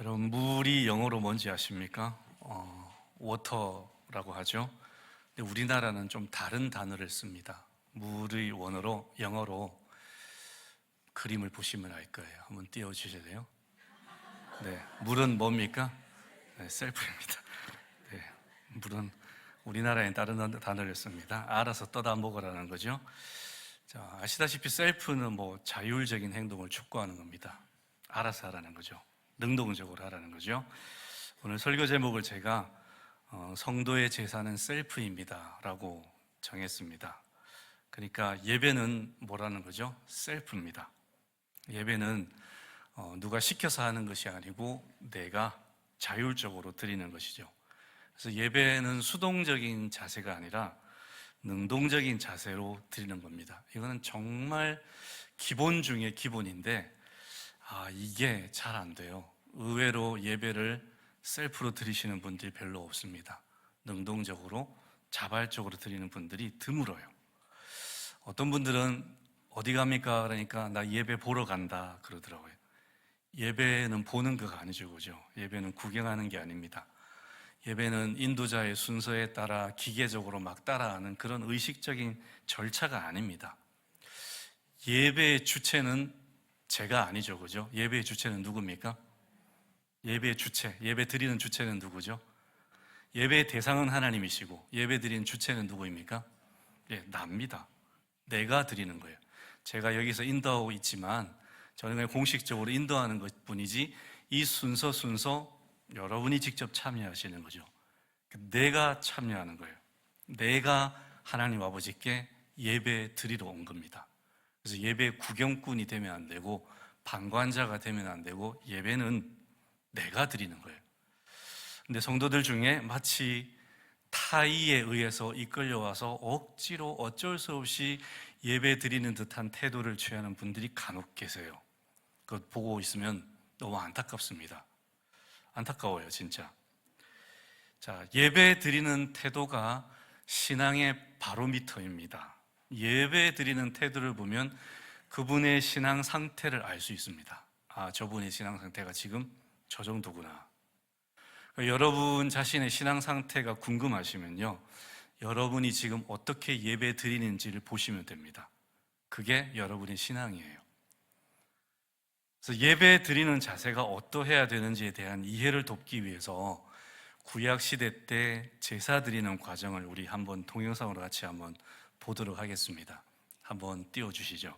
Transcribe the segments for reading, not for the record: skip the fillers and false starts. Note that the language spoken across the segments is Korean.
여러분, 물이 영어로 뭔지 아십니까? 워터라고 하죠. 근데 우리나라는 좀 다른 단어를 씁니다. 물의 영어로 그림을 보시면 알 거예요. 한번 띄워주실래요? 네, 물은 뭡니까? 네, 셀프입니다. 네, 물은 우리나라엔 다른 단어를 씁니다. 알아서 떠다 먹으라는 거죠. 자, 아시다시피 셀프는 자율적인 행동을 촉구하는 겁니다. 알아서 하라는 거죠. 능동적으로 하라는 거죠. 오늘 설교 제목을 제가 성도의 제사는 셀프입니다 라고 정했습니다. 그러니까 예배는 뭐라는 거죠? 셀프입니다. 예배는 누가 시켜서 하는 것이 아니고 내가 자율적으로 드리는 것이죠. 그래서 예배는 수동적인 자세가 아니라 능동적인 자세로 드리는 겁니다. 이거는 정말 기본 중에 기본인데 이게 잘 안 돼요. 의외로 예배를 셀프로 드리시는 분들이 별로 없습니다. 능동적으로 자발적으로 드리는 분들이 드물어요. 어떤 분들은 어디 갑니까? 그러니까 나 예배 보러 간다 그러더라고요. 예배는 보는 거가 아니죠, 그죠? 예배는 구경하는 게 아닙니다. 예배는 인도자의 순서에 따라 기계적으로 막 따라하는 그런 의식적인 절차가 아닙니다. 예배의 주체는 제가 아니죠, 그죠? 예배의 주체는 누굽니까? 예배의 주체, 예배 드리는 주체는 누구죠? 예배의 대상은 하나님이시고 예배 드리는 주체는 누구입니까? 납니다. 내가 드리는 거예요. 제가 여기서 인도하고 있지만 저는 그냥 공식적으로 인도하는 것 뿐이지 이 순서 여러분이 직접 참여하시는 거죠. 내가 참여하는 거예요. 내가 하나님 아버지께 예배 드리러 온 겁니다. 그래서 예배 구경꾼이 되면 안 되고 방관자가 되면 안 되고 예배는 내가 드리는 거예요. 근데 성도들 중에 마치 타의에 의해서 이끌려와서 억지로 어쩔 수 없이 예배 드리는 듯한 태도를 취하는 분들이 간혹 계세요. 그거 보고 있으면 너무 안타깝습니다. 안타까워요, 진짜. 자, 예배 드리는 태도가 신앙의 바로미터입니다. 예배 드리는 태도를 보면 그분의 신앙 상태를 알 수 있습니다. 저분의 신앙 상태가 지금 저 정도구나. 여러분 자신의 신앙 상태가 궁금하시면요, 여러분이 지금 어떻게 예배 드리는지를 보시면 됩니다. 그게 여러분의 신앙이에요. 그래서 예배 드리는 자세가 어떠해야 되는지에 대한 이해를 돕기 위해서 구약 시대 때 제사 드리는 과정을 우리 한번 동영상으로 같이 한번 보도록 하겠습니다. 한번 띄워주시죠.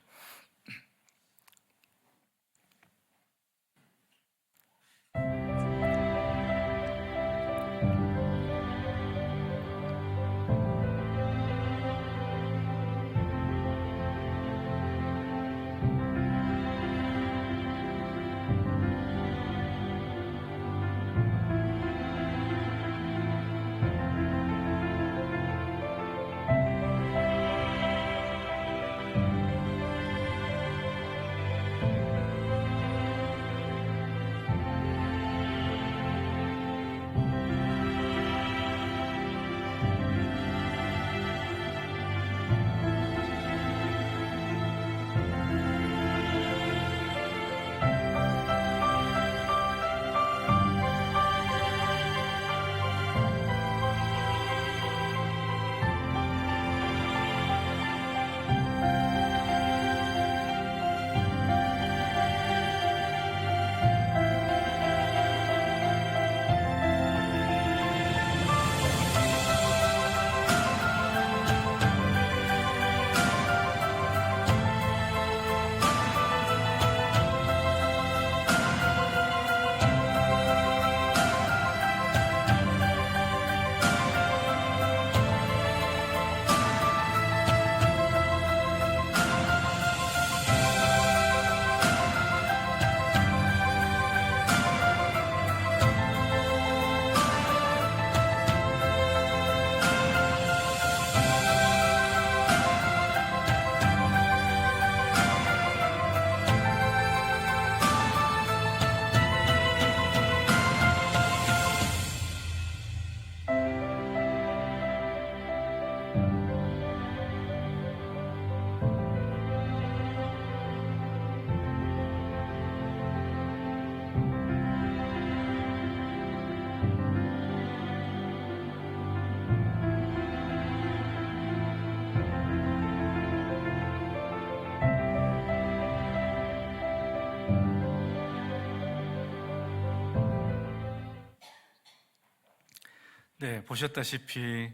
네, 보셨다시피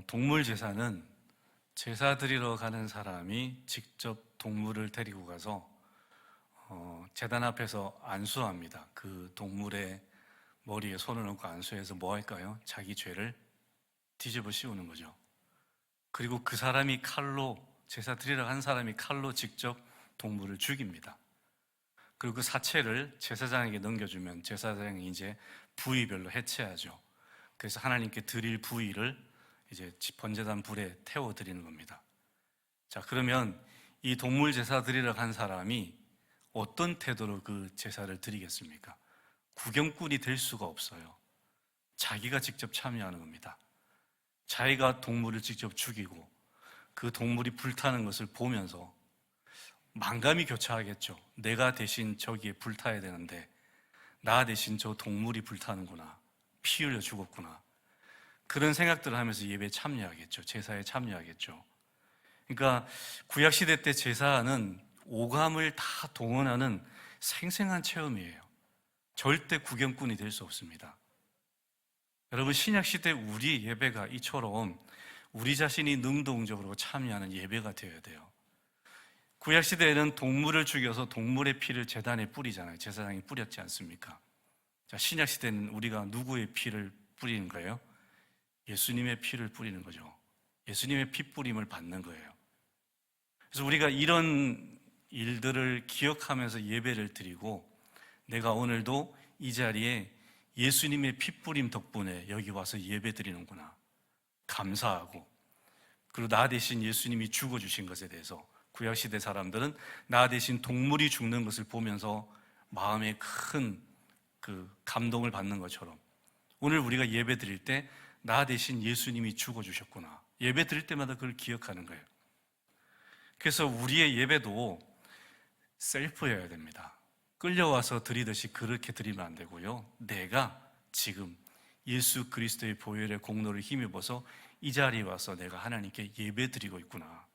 동물 제사는 제사 드리러 가는 사람이 직접 동물을 데리고 가서 제단 앞에서 안수합니다. 그 동물의 머리에 손을 얹고 안수해서 뭐 할까요? 자기 죄를 뒤집어 씌우는 거죠. 그리고 그 사람이 칼로, 제사 드리러 간 사람이 칼로 직접 동물을 죽입니다. 그리고 그 사체를 제사장에게 넘겨주면 제사장이 이제 부위별로 해체하죠. 그래서 하나님께 드릴 부위를 이제 번제단 불에 태워 드리는 겁니다. 자, 그러면 이 동물 제사 드리러 간 사람이 어떤 태도로 그 제사를 드리겠습니까? 구경꾼이 될 수가 없어요. 자기가 직접 참여하는 겁니다. 자기가 동물을 직접 죽이고 그 동물이 불타는 것을 보면서 만감이 교차하겠죠. 내가 대신 저기에 불타야 되는데 나 대신 저 동물이 불타는구나. 피 흘려 죽었구나. 그런 생각들을 하면서 예배에 참여하겠죠. 제사에 참여하겠죠. 그러니까 구약시대 때 제사는 오감을 다 동원하는 생생한 체험이에요. 절대 구경꾼이 될 수 없습니다. 여러분, 신약시대 우리 예배가 이처럼 우리 자신이 능동적으로 참여하는 예배가 되어야 돼요. 구약시대에는 동물을 죽여서 동물의 피를 제단에 뿌리잖아요. 제사장이 뿌렸지 않습니까? 자, 신약시대는 우리가 누구의 피를 뿌리는 거예요? 예수님의 피를 뿌리는 거죠. 예수님의 피 뿌림을 받는 거예요. 그래서 우리가 이런 일들을 기억하면서 예배를 드리고 내가 오늘도 이 자리에 예수님의 피 뿌림 덕분에 여기 와서 예배 드리는구나. 감사하고 그리고 나 대신 예수님이 죽어주신 것에 대해서 구약시대 사람들은 나 대신 동물이 죽는 것을 보면서 마음에 큰 그 감동을 받는 것처럼 오늘 우리가 예배 드릴 때 나 대신 예수님이 죽어주셨구나. 예배 드릴 때마다 그걸 기억하는 거예요. 그래서 우리의 예배도 셀프여야 됩니다. 끌려와서 드리듯이 그렇게 드리면 안 되고요. 내가 지금 예수 그리스도의 보혈의 공로를 힘입어서 이 자리에 와서 내가 하나님께 예배 드리고 있구나.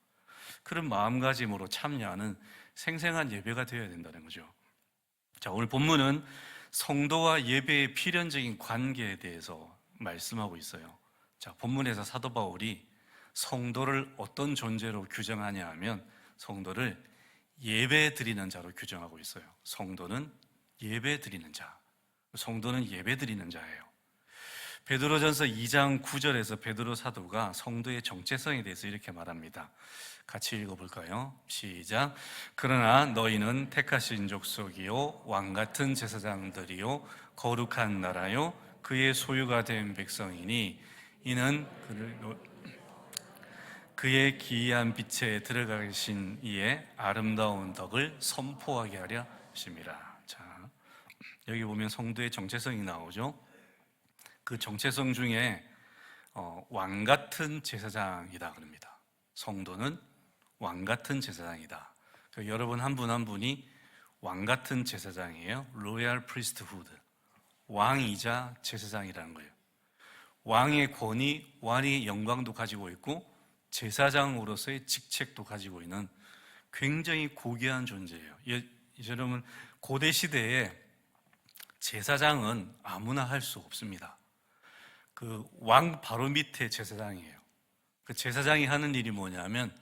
그런 마음가짐으로 참여하는 생생한 예배가 되어야 된다는 거죠. 자, 오늘 본문은 성도와 예배의 필연적인 관계에 대해서 말씀하고 있어요. 자, 본문에서 사도 바울이 성도를 어떤 존재로 규정하냐 하면 성도를 예배 드리는 자로 규정하고 있어요. 성도는 예배 드리는 자. 성도는 예배 드리는 자예요. 베드로전서 2장 9절에서 베드로 사도가 성도의 정체성에 대해서 이렇게 말합니다. 같이 읽어볼까요? 시작. 그러나 너희는 택하신 족속이요 왕같은 제사장들이요 거룩한 나라요 그의 소유가 된 백성이니 이는 그의 기이한 빛에 들어가 계신 이의 아름다운 덕을 선포하게 하려 하심이라. 자, 여기 보면 성도의 정체성이 나오죠. 그 정체성 중에 왕같은 제사장이다 그럽니다. 성도는 왕같은 제사장이다. 그러니까 여러분 한 분 한 분이 왕같은 제사장이에요. 로얄 프리스트후드. 왕이자 제사장이라는 거예요. 왕의 권위, 왕의 영광도 가지고 있고 제사장으로서의 직책도 가지고 있는 굉장히 고귀한 존재예요. 여러분, 고대 시대에 제사장은 아무나 할 수 없습니다. 그 왕 바로 밑에 제사장이에요. 그 제사장이 하는 일이 뭐냐면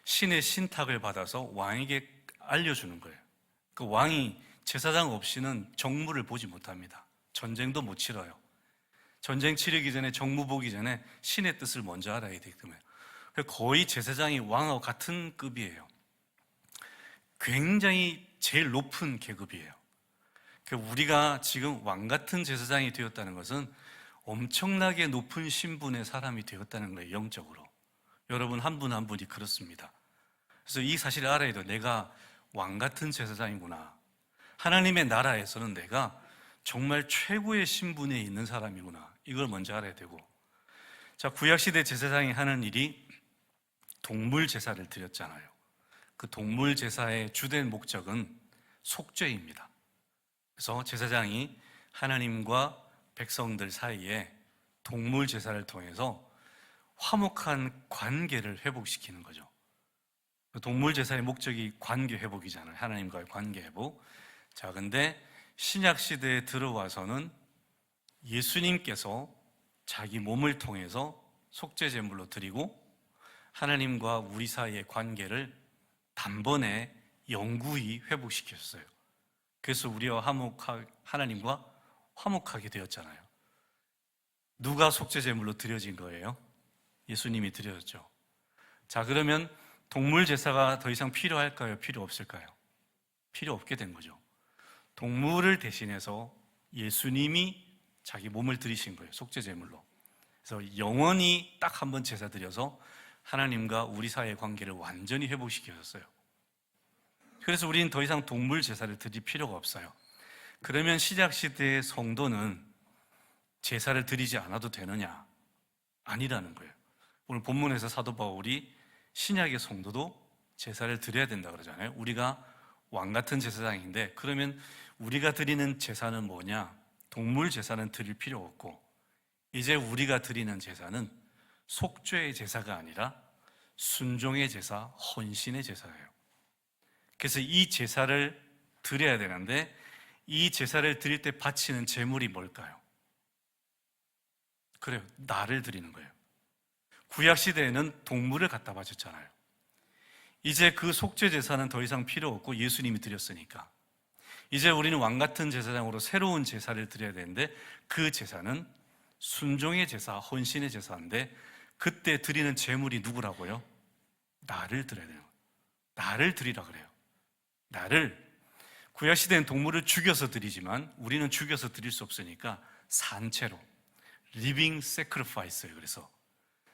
신의 신탁을 받아서 왕에게 알려주는 거예요. 그 왕이 제사장 없이는 정무를 보지 못합니다. 전쟁도 못 치러요. 전쟁 치르기 전에 정무 보기 전에 신의 뜻을 먼저 알아야 되기 때문에 거의 제사장이 왕하고 같은 급이에요. 굉장히 제일 높은 계급이에요. 우리가 지금 왕 같은 제사장이 되었다는 것은 엄청나게 높은 신분의 사람이 되었다는 거예요. 영적으로. 여러분 한 분 한 분이 그렇습니다. 그래서 이 사실을 알아야 돼요. 내가 왕 같은 제사장이구나. 하나님의 나라에서는 내가 정말 최고의 신분에 있는 사람이구나. 이걸 먼저 알아야 되고, 자, 구약시대 제사장이 하는 일이 동물 제사를 드렸잖아요. 그 동물 제사의 주된 목적은 속죄입니다. 그래서 제사장이 하나님과 백성들 사이에 동물 제사를 통해서 화목한 관계를 회복시키는 거죠. 동물 제사의 목적이 관계 회복이잖아요. 하나님과의 관계 회복. 근데 신약 시대에 들어와서는 예수님께서 자기 몸을 통해서 속죄 제물로 드리고 하나님과 우리 사이의 관계를 단번에 영구히 회복시켰어요. 그래서 우리와 하나님과 화목하게 되었잖아요. 누가 속죄 제물로 드려진 거예요? 예수님이 드려졌죠. 자, 그러면 동물 제사가 더 이상 필요할까요? 필요 없을까요? 필요 없게 된 거죠. 동물을 대신해서 예수님이 자기 몸을 드리신 거예요. 속죄 제물로. 그래서 영원히 딱 한 번 제사 드려서 하나님과 우리 사이의 관계를 완전히 회복시키셨어요. 그래서 우리는 더 이상 동물 제사를 드릴 필요가 없어요. 그러면 시작 시대의 성도는 제사를 드리지 않아도 되느냐? 아니라는 거예요. 오늘 본문에서 사도 바울이 신약의 성도도 제사를 드려야 된다 그러잖아요. 우리가 왕 같은 제사장인데, 그러면 우리가 드리는 제사는 뭐냐? 동물 제사는 드릴 필요 없고, 이제 우리가 드리는 제사는 속죄의 제사가 아니라 순종의 제사, 헌신의 제사예요. 그래서 이 제사를 드려야 되는데, 이 제사를 드릴 때 바치는 제물이 뭘까요? 그래요, 나를 드리는 거예요. 구약시대에는 동물을 갖다 바쳤잖아요. 이제 그 속죄 제사는 더 이상 필요 없고 예수님이 드렸으니까 이제 우리는 왕같은 제사장으로 새로운 제사를 드려야 되는데, 그 제사는 순종의 제사, 헌신의 제사인데, 그때 드리는 제물이 누구라고요? 나를 드려야 돼요. 나를 드리라 그래요. 나를. 구약시대는 동물을 죽여서 드리지만 우리는 죽여서 드릴 수 없으니까 산채로, living sacrifice예요. 그래서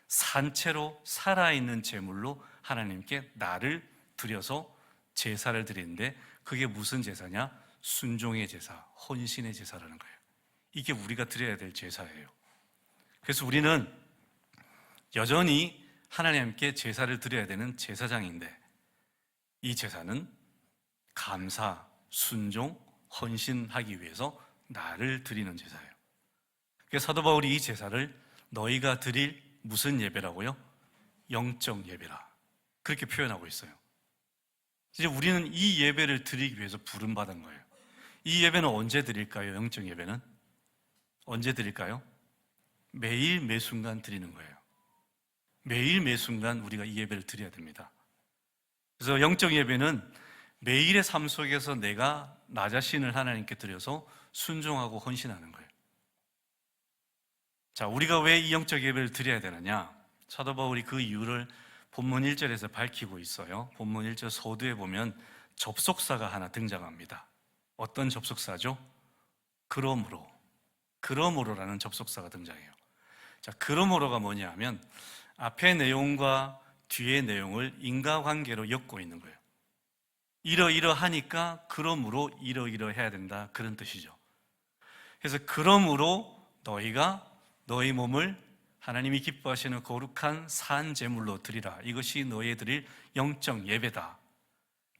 산채로 살아있는 제물로 하나님께 나를 드려서 제사를 드리는데, 그게 무슨 제사냐? 순종의 제사, 헌신의 제사라는 거예요. 이게 우리가 드려야 될 제사예요. 그래서 우리는 여전히 하나님께 제사를 드려야 되는 제사장인데, 이 제사는 감사, 순종, 헌신하기 위해서 나를 드리는 제사예요. 그래서 사도 바울이 이 제사를 너희가 드릴 무슨 예배라고요? 영적 예배라, 그렇게 표현하고 있어요. 이제 우리는 이 예배를 드리기 위해서 부름받은 거예요. 이 예배는 언제 드릴까요? 영적 예배는 언제 드릴까요? 매일 매순간 드리는 거예요. 매일 매순간 우리가 이 예배를 드려야 됩니다. 그래서 영적 예배는 매일의 삶 속에서 내가 나 자신을 하나님께 드려서 순종하고 헌신하는 거예요. 자, 우리가 왜 이 영적 예배를 드려야 되느냐? 사도 바울이 그 이유를 본문 1절에서 밝히고 있어요. 본문 1절 서두에 보면 접속사가 하나 등장합니다. 어떤 접속사죠? 그러므로라는 접속사가 등장해요. 자, 그러므로가 뭐냐 하면 앞의 내용과 뒤의 내용을 인과관계로 엮고 있는 거예요. 이러이러하니까 그러므로 이러이러해야 된다, 그런 뜻이죠. 그래서 그러므로 너희가 너희 몸을 하나님이 기뻐하시는 거룩한 산 제물로 드리라. 이것이 너희의 드릴 영적 예배다.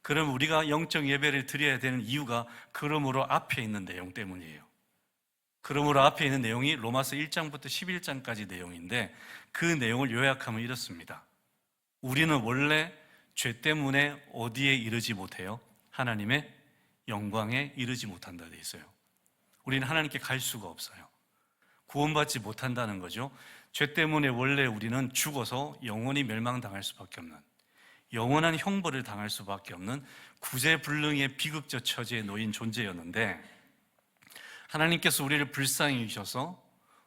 그럼 우리가 영적 예배를 드려야 되는 이유가 그러므로 앞에 있는 내용 때문이에요. 그러므로 앞에 있는 내용이 로마서 1장부터 11장까지 내용인데, 그 내용을 요약하면 이렇습니다. 우리는 원래 죄 때문에 어디에 이르지 못해요? 하나님의 영광에 이르지 못한다 되어 있어요. 우리는 하나님께 갈 수가 없어요. 구원받지 못한다는 거죠. 죄 때문에 원래 우리는 죽어서 영원히 멸망당할 수밖에 없는, 영원한 형벌을 당할 수밖에 없는 구제불능의 비극적 처지에 놓인 존재였는데, 하나님께서 우리를 불쌍히 여기셔서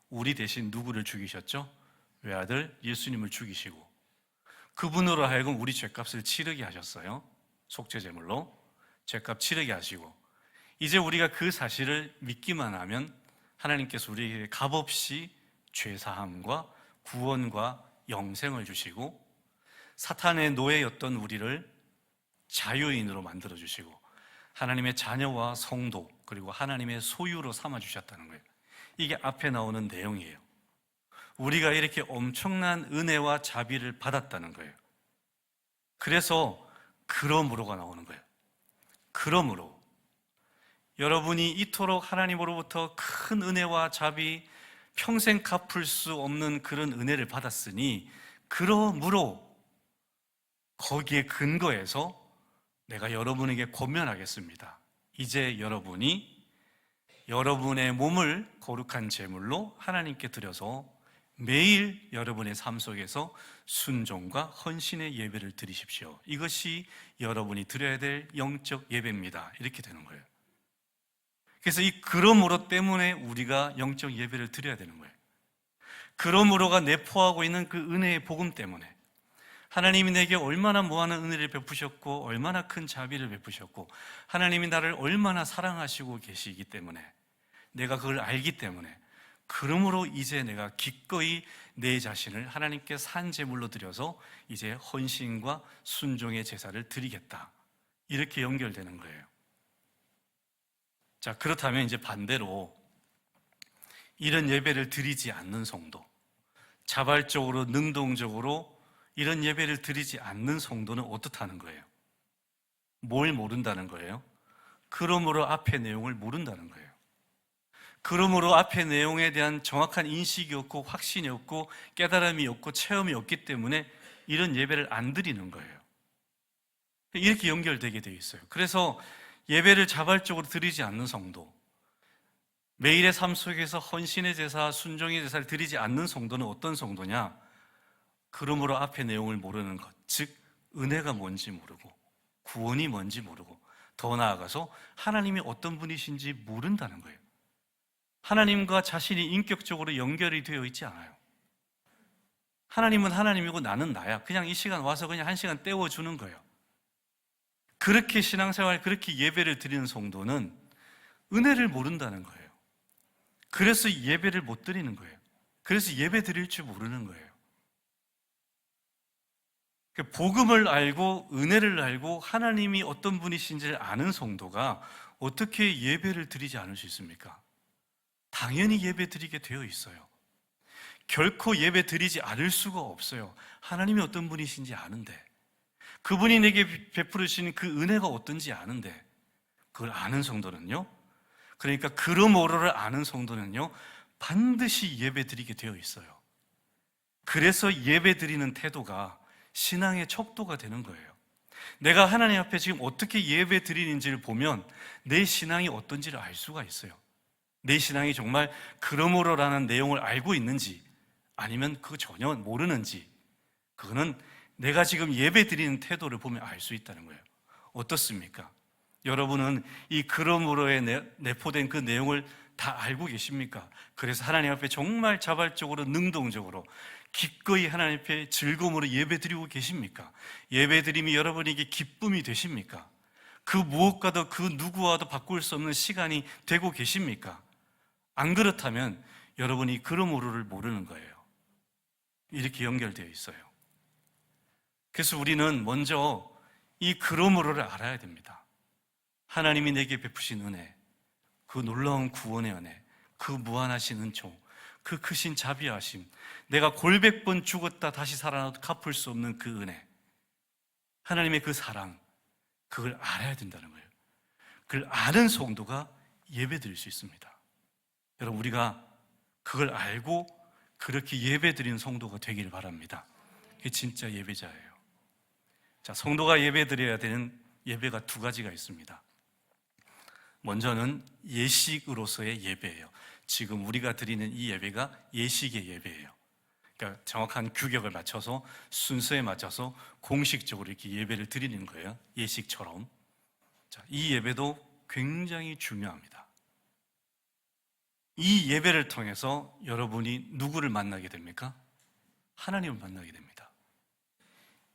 우리 대신 누구를 죽이셨죠? 외아들 예수님을 죽이시고, 그분으로 하여금 우리 죄값을 치르게 하셨어요. 속죄제물로 죄값 치르게 하시고, 이제 우리가 그 사실을 믿기만 하면 하나님께서 우리에게 값없이 죄사함과 구원과 영생을 주시고, 사탄의 노예였던 우리를 자유인으로 만들어주시고, 하나님의 자녀와 성도, 그리고 하나님의 소유로 삼아주셨다는 거예요. 이게 앞에 나오는 내용이에요. 우리가 이렇게 엄청난 은혜와 자비를 받았다는 거예요. 그래서 그러므로가 나오는 거예요. 그러므로 여러분이 이토록 하나님으로부터 큰 은혜와 자비, 평생 갚을 수 없는 그런 은혜를 받았으니, 그러므로 거기에 근거해서 내가 여러분에게 권면하겠습니다. 이제 여러분이 여러분의 몸을 거룩한 제물로 하나님께 드려서 매일 여러분의 삶 속에서 순종과 헌신의 예배를 드리십시오. 이것이 여러분이 드려야 될 영적 예배입니다. 이렇게 되는 거예요. 그래서 이 그러므로 때문에 우리가 영적 예배를 드려야 되는 거예요. 그러므로가 내포하고 있는 그 은혜의 복음 때문에, 하나님이 내게 얼마나 무한한 은혜를 베푸셨고 얼마나 큰 자비를 베푸셨고 하나님이 나를 얼마나 사랑하시고 계시기 때문에, 내가 그걸 알기 때문에, 그러므로 이제 내가 기꺼이 내 자신을 하나님께 산 제물로 드려서 이제 헌신과 순종의 제사를 드리겠다, 이렇게 연결되는 거예요. 자, 그렇다면 이제 반대로 이런 예배를 드리지 않는 성도, 자발적으로 능동적으로 이런 예배를 드리지 않는 성도는 어떻다는 거예요? 뭘 모른다는 거예요? 그러므로 앞의 내용을 모른다는 거예요. 그러므로 앞의 내용에 대한 정확한 인식이 없고 확신이 없고 깨달음이 없고 체험이 없기 때문에 이런 예배를 안 드리는 거예요. 이렇게 연결되게 되어 있어요. 그래서 예배를 자발적으로 드리지 않는 성도, 매일의 삶 속에서 헌신의 제사, 순종의 제사를 드리지 않는 성도는 어떤 성도냐? 그러므로 앞의 내용을 모르는 것, 즉 은혜가 뭔지 모르고 구원이 뭔지 모르고 더 나아가서 하나님이 어떤 분이신지 모른다는 거예요. 하나님과 자신이 인격적으로 연결이 되어 있지 않아요. 하나님은 하나님이고 나는 나야. 그냥 이 시간 와서 그냥 한 시간 때워주는 거예요. 그렇게 신앙생활, 그렇게 예배를 드리는 성도는 은혜를 모른다는 거예요. 그래서 예배를 못 드리는 거예요. 그래서 예배 드릴 줄 모르는 거예요. 복음을 알고 은혜를 알고 하나님이 어떤 분이신지를 아는 성도가 어떻게 예배를 드리지 않을 수 있습니까? 당연히 예배 드리게 되어 있어요. 결코 예배 드리지 않을 수가 없어요. 하나님이 어떤 분이신지 아는데, 그분이 내게 베풀으신 그 은혜가 어떤지 아는데, 그걸 아는 성도는요, 그러니까 그러므로를 아는 성도는요, 반드시 예배 드리게 되어 있어요. 그래서 예배 드리는 태도가 신앙의 척도가 되는 거예요. 내가 하나님 앞에 지금 어떻게 예배 드리는지를 보면 내 신앙이 어떤지를 알 수가 있어요. 내 신앙이 정말 그러므로라는 내용을 알고 있는지 아니면 그거 전혀 모르는지, 그거는 내가 지금 예배 드리는 태도를 보면 알 수 있다는 거예요. 어떻습니까? 여러분은 이 그러므로에 내포된 그 내용을 다 알고 계십니까? 그래서 하나님 앞에 정말 자발적으로 능동적으로 기꺼이 하나님 앞에 즐거움으로 예배 드리고 계십니까? 예배 드림이 여러분에게 기쁨이 되십니까? 그 무엇과도 그 누구와도 바꿀 수 없는 시간이 되고 계십니까? 안 그렇다면 여러분이 그러므로를 모르는 거예요. 이렇게 연결되어 있어요. 그래서 우리는 먼저 이 그러므로를 알아야 됩니다. 하나님이 내게 베푸신 은혜, 그 놀라운 구원의 은혜, 그 무한하신 은총, 그 크신 자비하심, 내가 골백 번 죽었다 다시 살아나도 갚을 수 없는 그 은혜, 하나님의 그 사랑, 그걸 알아야 된다는 거예요. 그걸 아는 성도가 예배 드릴 수 있습니다. 여러분, 우리가 그걸 알고 그렇게 예배 드리는 성도가 되기를 바랍니다. 그게 진짜 예배자예요. 자, 성도가 예배 드려야 되는 예배가 두 가지가 있습니다. 먼저는 예식으로서의 예배예요. 지금 우리가 드리는 이 예배가 예식의 예배예요. 그러니까 정확한 규격을 맞춰서 순서에 맞춰서 공식적으로 이렇게 예배를 드리는 거예요. 예식처럼. 자, 이 예배도 굉장히 중요합니다. 이 예배를 통해서 여러분이 누구를 만나게 됩니까? 하나님을 만나게 됩니다.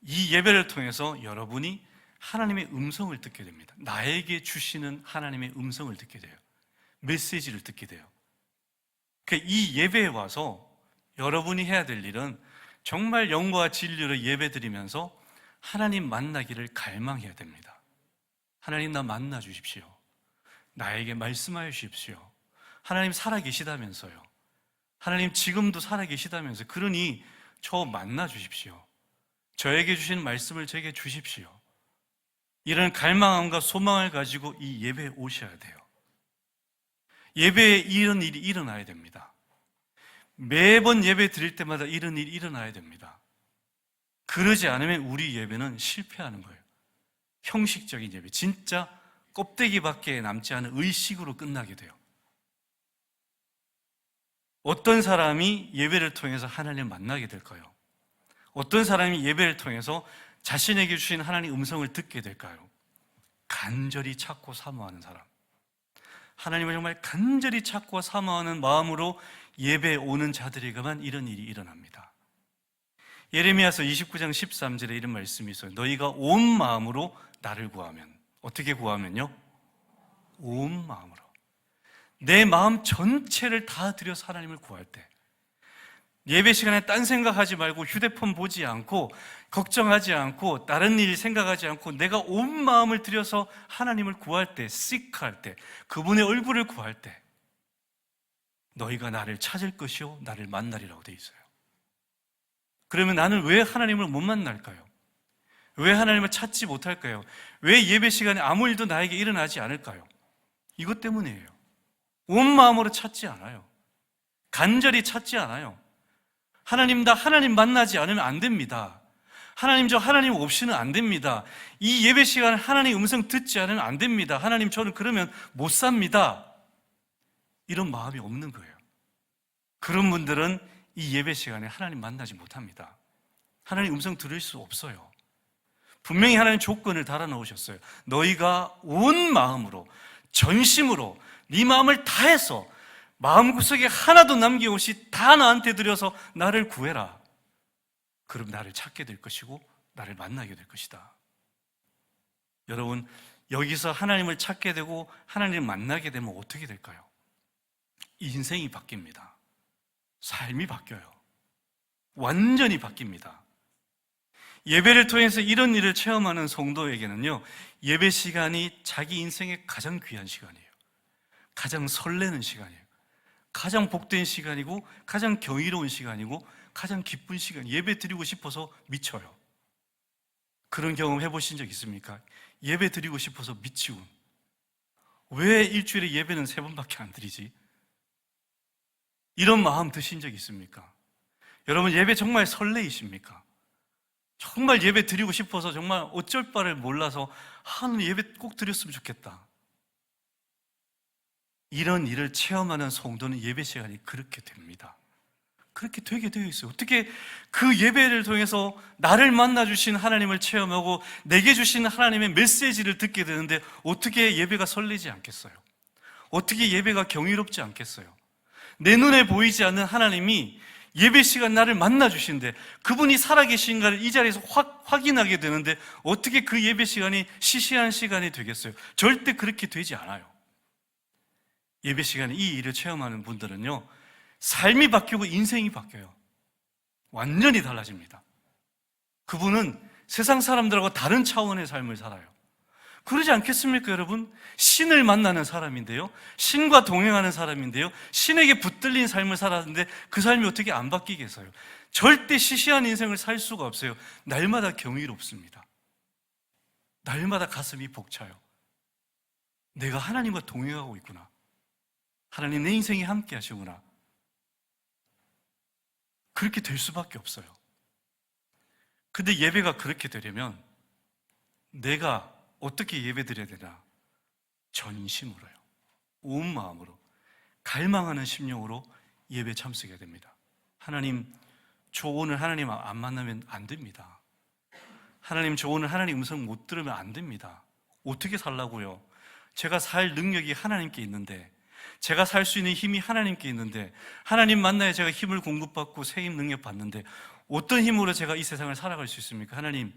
이 예배를 통해서 여러분이 하나님의 음성을 듣게 됩니다. 나에게 주시는 하나님의 음성을 듣게 돼요. 메시지를 듣게 돼요. 그러니까 이 예배에 와서 여러분이 해야 될 일은 정말 영과 진리로 예배드리면서 하나님 만나기를 갈망해야 됩니다. 하나님, 나 만나 주십시오. 나에게 말씀하여 주십시오. 하나님 살아계시다면서요. 하나님 지금도 살아계시다면서요. 그러니 저 만나 주십시오. 저에게 주신 말씀을 제게 주십시오. 이런 갈망함과 소망을 가지고 이 예배에 오셔야 돼요. 예배에 이런 일이 일어나야 됩니다. 매번 예배 드릴 때마다 이런 일이 일어나야 됩니다. 그러지 않으면 우리 예배는 실패하는 거예요. 형식적인 예배, 진짜 껍데기밖에 남지 않은 의식으로 끝나게 돼요. 어떤 사람이 예배를 통해서 하나님을 만나게 될까요? 어떤 사람이 예배를 통해서 자신에게 주신 하나님의 음성을 듣게 될까요? 간절히 찾고 사모하는 사람, 하나님을 정말 간절히 찾고 사모하는 마음으로 예배에 오는 자들에게만 이런 일이 일어납니다. 예레미야서 29장 13절에 이런 말씀이 있어요. 너희가 온 마음으로 나를 구하면, 어떻게 구하면요? 온 마음으로, 내 마음 전체를 다 들여서 하나님을 구할 때, 예배 시간에 딴 생각하지 말고 휴대폰 보지 않고 걱정하지 않고 다른 일 생각하지 않고 내가 온 마음을 들여서 하나님을 구할 때, seek할 때, 그분의 얼굴을 구할 때 너희가 나를 찾을 것이요 나를 만나리라고 되어 있어요. 그러면 나는 왜 하나님을 못 만날까요? 왜 하나님을 찾지 못할까요? 왜 예배 시간에 아무 일도 나에게 일어나지 않을까요? 이것 때문이에요. 온 마음으로 찾지 않아요. 간절히 찾지 않아요. 하나님 만나지 않으면 안 됩니다. 하나님, 저 하나님 없이는 안 됩니다. 이 예배 시간에 하나님 음성 듣지 않으면 안 됩니다. 하나님, 저는 그러면 못 삽니다. 이런 마음이 없는 거예요. 그런 분들은 이 예배 시간에 하나님 만나지 못합니다. 하나님 음성 들을 수 없어요. 분명히 하나님 조건을 달아놓으셨어요. 너희가 온 마음으로, 전심으로, 네 마음을 다해서 마음구석에 하나도 남김없이 다 나한테 드려서 나를 구해라. 그럼 나를 찾게 될 것이고 나를 만나게 될 것이다. 여러분, 여기서 하나님을 찾게 되고 하나님을 만나게 되면 어떻게 될까요? 인생이 바뀝니다. 삶이 바뀌어요. 완전히 바뀝니다. 예배를 통해서 이런 일을 체험하는 성도에게는요, 예배 시간이 자기 인생의 가장 귀한 시간이에요. 가장 설레는 시간이에요. 가장 복된 시간이고 가장 경이로운 시간이고 가장 기쁜 시간, 예배 드리고 싶어서 미쳐요. 그런 경험 해보신 적 있습니까? 예배 드리고 싶어서 미치고, 왜 일주일에 예배는 3번밖에 안 드리지? 이런 마음 드신 적 있습니까? 여러분, 예배 정말 설레이십니까? 정말 예배 드리고 싶어서 정말 어쩔 바를 몰라서 예배 꼭 드렸으면 좋겠다. 이런 일을 체험하는 성도는 예배 시간이 그렇게 됩니다. 그렇게 되게 되어 있어요. 어떻게 그 예배를 통해서 나를 만나주신 하나님을 체험하고 내게 주신 하나님의 메시지를 듣게 되는데 어떻게 예배가 설레지 않겠어요? 어떻게 예배가 경이롭지 않겠어요? 내 눈에 보이지 않는 하나님이 예배 시간 나를 만나주신데 그분이 살아계신가를 이 자리에서 확인하게 되는데 어떻게 그 예배 시간이 시시한 시간이 되겠어요? 절대 그렇게 되지 않아요. 예배 시간에 이 일을 체험하는 분들은요, 삶이 바뀌고 인생이 바뀌어요. 완전히 달라집니다. 그분은 세상 사람들하고 다른 차원의 삶을 살아요. 그러지 않겠습니까, 여러분? 신을 만나는 사람인데요, 신과 동행하는 사람인데요, 신에게 붙들린 삶을 살았는데 그 삶이 어떻게 안 바뀌겠어요? 절대 시시한 인생을 살 수가 없어요. 날마다 경이롭습니다. 날마다 가슴이 벅차요. 내가 하나님과 동행하고 있구나. 하나님, 내 인생이 함께 하시구나. 그렇게 될 수밖에 없어요. 근데 예배가 그렇게 되려면 내가 어떻게 예배 드려야 되나? 전심으로요. 온 마음으로, 갈망하는 심령으로 예배 참석해야 됩니다. 하나님, 저 오늘 하나님 안 만나면 안 됩니다. 하나님, 저 오늘 하나님 음성 못 들으면 안 됩니다. 어떻게 살라고요? 제가 살 능력이 하나님께 있는데, 제가 살 수 있는 힘이 하나님께 있는데, 하나님 만나야 제가 힘을 공급받고 새 힘 능력 받는데 어떤 힘으로 제가 이 세상을 살아갈 수 있습니까? 하나님,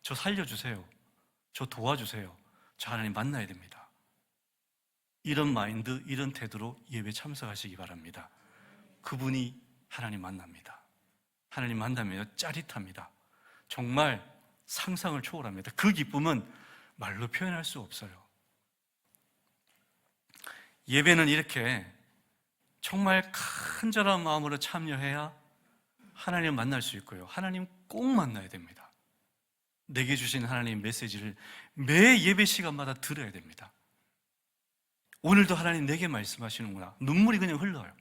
저 살려주세요. 저 도와주세요. 저 하나님 만나야 됩니다. 이런 마인드, 이런 태도로 예배 참석하시기 바랍니다. 그분이 하나님 만납니다. 하나님 만나면 짜릿합니다. 정말 상상을 초월합니다. 그 기쁨은 말로 표현할 수 없어요. 예배는 이렇게 정말 간절한 마음으로 참여해야 하나님을 만날 수 있고요, 하나님 꼭 만나야 됩니다. 내게 주신 하나님의 메시지를 매 예배 시간마다 들어야 됩니다. 오늘도 하나님 내게 말씀하시는구나. 눈물이 그냥 흘러요.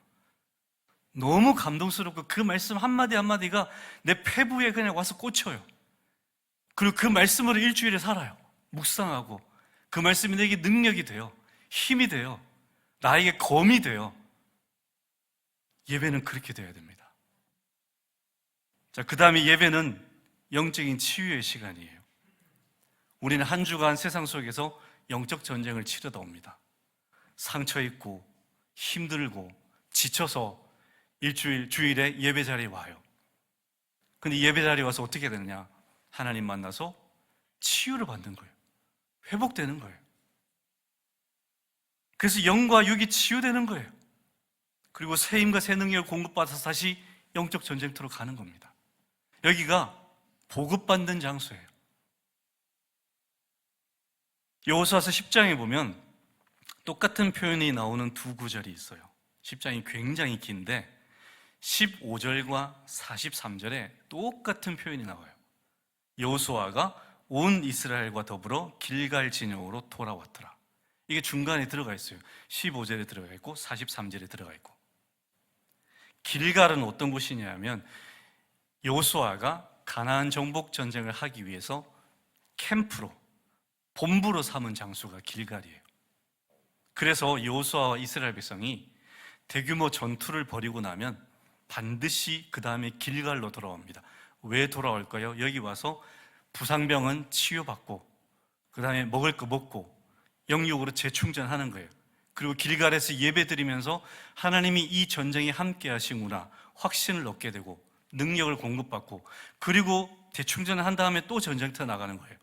너무 감동스럽고 그 말씀 한마디 한마디가 내 폐부에 그냥 와서 꽂혀요. 그리고 그 말씀으로 일주일에 살아요. 묵상하고 그 말씀이 내게 능력이 돼요. 힘이 돼요. 나에게 검이 돼요. 예배는 그렇게 돼야 됩니다. 자, 그 다음에 예배는 영적인 치유의 시간이에요. 우리는 한 주간 세상 속에서 영적 전쟁을 치르다 옵니다. 상처 있고 힘들고 지쳐서 주일에 예배 자리에 와요. 근데 예배 자리에 와서 어떻게 되느냐? 하나님 만나서 치유를 받는 거예요. 회복되는 거예요. 그래서 영과 육이 치유되는 거예요. 그리고 새 힘과 새 능력을 공급받아서 다시 영적 전쟁터로 가는 겁니다. 여기가 보급받는 장소예요. 여호수아서 10장에 보면 똑같은 표현이 나오는 두 구절이 있어요. 10장이 굉장히 긴데 15절과 43절에 똑같은 표현이 나와요. 여호수아가 온 이스라엘과 더불어 길갈 진영으로 돌아왔더라. 이게 중간에 들어가 있어요. 15절에 들어가 있고 43절에 들어가 있고. 길갈은 어떤 곳이냐면 여호수아가 가나안 정복 전쟁을 하기 위해서 캠프로, 본부로 삼은 장소가 길갈이에요. 그래서 여호수아와 이스라엘 백성이 대규모 전투를 벌이고 나면 반드시 그 다음에 길갈로 돌아옵니다. 왜 돌아올까요? 여기 와서 부상병은 치유받고 그 다음에 먹을 거 먹고 영육으로 재충전하는 거예요. 그리고 길갈에서 예배드리면서 하나님이 이 전쟁에 함께 하시구나 확신을 얻게 되고 능력을 공급받고 그리고 재충전을 한 다음에 또 전쟁터 나가는 거예요.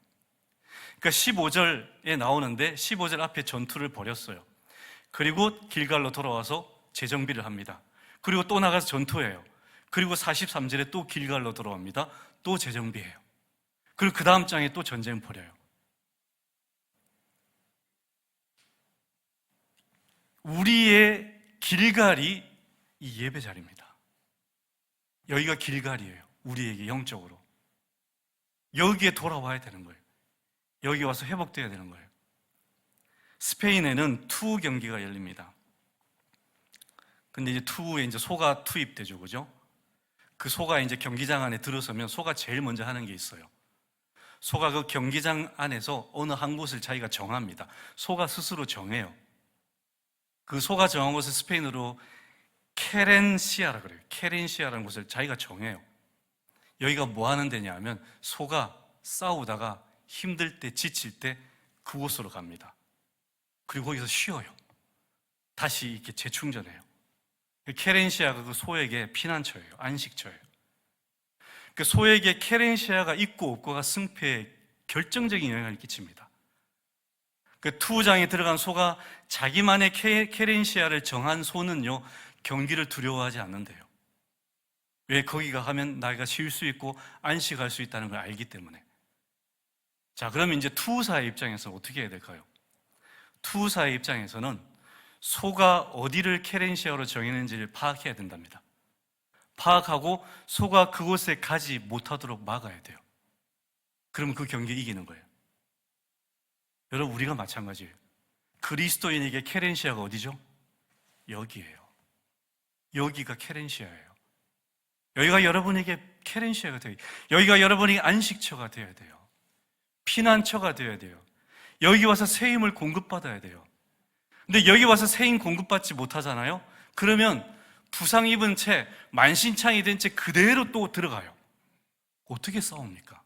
그러니까 15절에 나오는데 15절 앞에 전투를 벌였어요. 그리고 길갈로 돌아와서 재정비를 합니다. 그리고 또 나가서 전투해요. 그리고 43절에 또 길갈로 돌아옵니다. 또 재정비해요. 그리고 그 다음 장에 또 전쟁 벌여요. 우리의 길갈이 이 예배 자리입니다. 여기가 길갈이에요. 우리에게 영적으로. 여기에 돌아와야 되는 거예요. 여기 와서 회복돼야 되는 거예요. 스페인에는 투 경기가 열립니다. 근데 이제 투에 이제 소가 투입되죠, 그죠? 그 소가 이제 경기장 안에 들어서면 소가 제일 먼저 하는 게 있어요. 소가 그 경기장 안에서 어느 한 곳을 자기가 정합니다. 소가 스스로 정해요. 그 소가 정한 곳을 스페인어로 케렌시아라 그래요. 케렌시아라는 곳을 자기가 정해요. 여기가 뭐 하는 데냐 하면 소가 싸우다가 힘들 때 지칠 때 그곳으로 갑니다. 그리고 거기서 쉬어요. 다시 이렇게 재충전해요. 케렌시아가 그 소에게 피난처예요. 안식처예요. 그 소에게 케렌시아가 있고 없고가 승패에 결정적인 영향을 끼칩니다. 그 투구장에 들어간 소가 자기만의 케렌시아를 정한 소는요, 경기를 두려워하지 않는데요. 왜? 거기가 가면 나이가 쉴 수 있고 안식할 수 있다는 걸 알기 때문에. 자, 그러면 이제 투우사의 입장에서 어떻게 해야 될까요? 투우사의 입장에서는 소가 어디를 케렌시아로 정했는지를 파악해야 된답니다. 파악하고 소가 그곳에 가지 못하도록 막아야 돼요. 그러면 그 경기에 이기는 거예요. 여러분, 우리가 마찬가지예요. 그리스도인에게 케렌시아가 어디죠? 여기예요. 여기가 케렌시아예요. 여기가 여러분에게 케렌시아가 돼요. 여기가 여러분에게 안식처가 되어야 돼요. 피난처가 되어야 돼요. 여기 와서 새 힘을 공급받아야 돼요. 근데 여기 와서 새 힘 공급받지 못하잖아요? 그러면 부상 입은 채, 만신창이 된 채 그대로 또 들어가요. 어떻게 싸웁니까?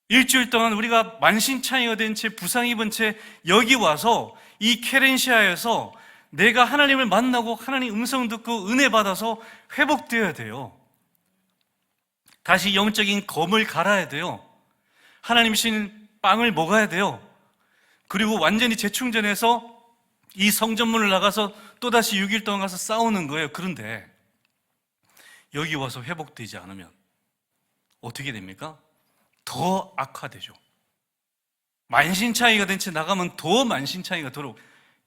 일주일 동안 우리가 만신창이가 된 채, 부상 입은 채 여기 와서 이 케렌시아에서 내가 하나님을 만나고 하나님 음성 듣고 은혜 받아서 회복되어야 돼요. 다시 영적인 검을 갈아야 돼요. 하나님 신 빵을 먹어야 돼요. 그리고 완전히 재충전해서 이 성전문을 나가서 또다시 6일 동안 가서 싸우는 거예요. 그런데 여기 와서 회복되지 않으면 어떻게 됩니까? 더 악화되죠. 만신창이가 된 채 나가면 더 만신창이가 들어오고.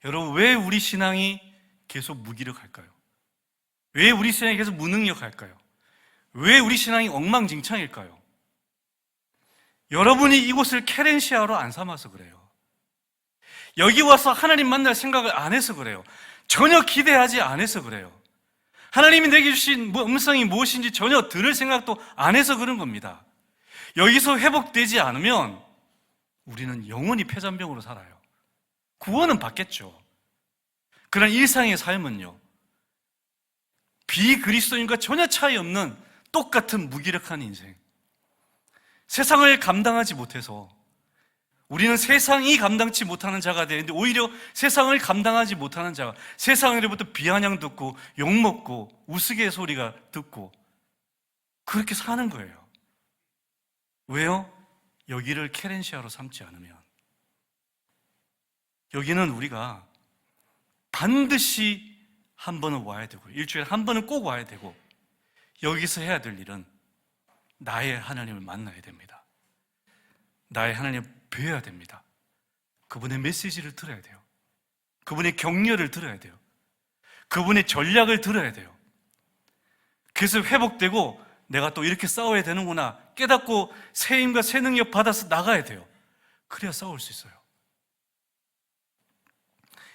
여러분, 왜 우리 신앙이 계속 무기력할까요? 왜 우리 신앙이 계속 무능력할까요? 왜 우리 신앙이 엉망진창일까요? 여러분이 이곳을 케렌시아로 안 삼아서 그래요. 여기 와서 하나님 만날 생각을 안 해서 그래요. 전혀 기대하지 않아서 그래요. 하나님이 내게 주신 음성이 무엇인지 전혀 들을 생각도 안 해서 그런 겁니다. 여기서 회복되지 않으면 우리는 영원히 폐잔병으로 살아요. 구원은 받겠죠. 그런 일상의 삶은요, 비그리스도인과 전혀 차이 없는 똑같은 무기력한 인생. 세상을 감당하지 못해서 우리는 세상이 감당치 못하는 자가 되는데 오히려 세상을 감당하지 못하는 자가 세상으로부터 비아냥 듣고 욕먹고 우스갯소리가 듣고 그렇게 사는 거예요. 왜요? 여기를 케렌시아로 삼지 않으면. 여기는 우리가 반드시 한 번은 와야 되고 일주일에 한 번은 꼭 와야 되고 여기서 해야 될 일은 나의 하나님을 만나야 됩니다. 나의 하나님을 뵈야 됩니다. 그분의 메시지를 들어야 돼요. 그분의 격려를 들어야 돼요. 그분의 전략을 들어야 돼요. 그래서 회복되고 내가 또 이렇게 싸워야 되는구나 깨닫고 새 힘과 새 능력 받아서 나가야 돼요. 그래야 싸울 수 있어요.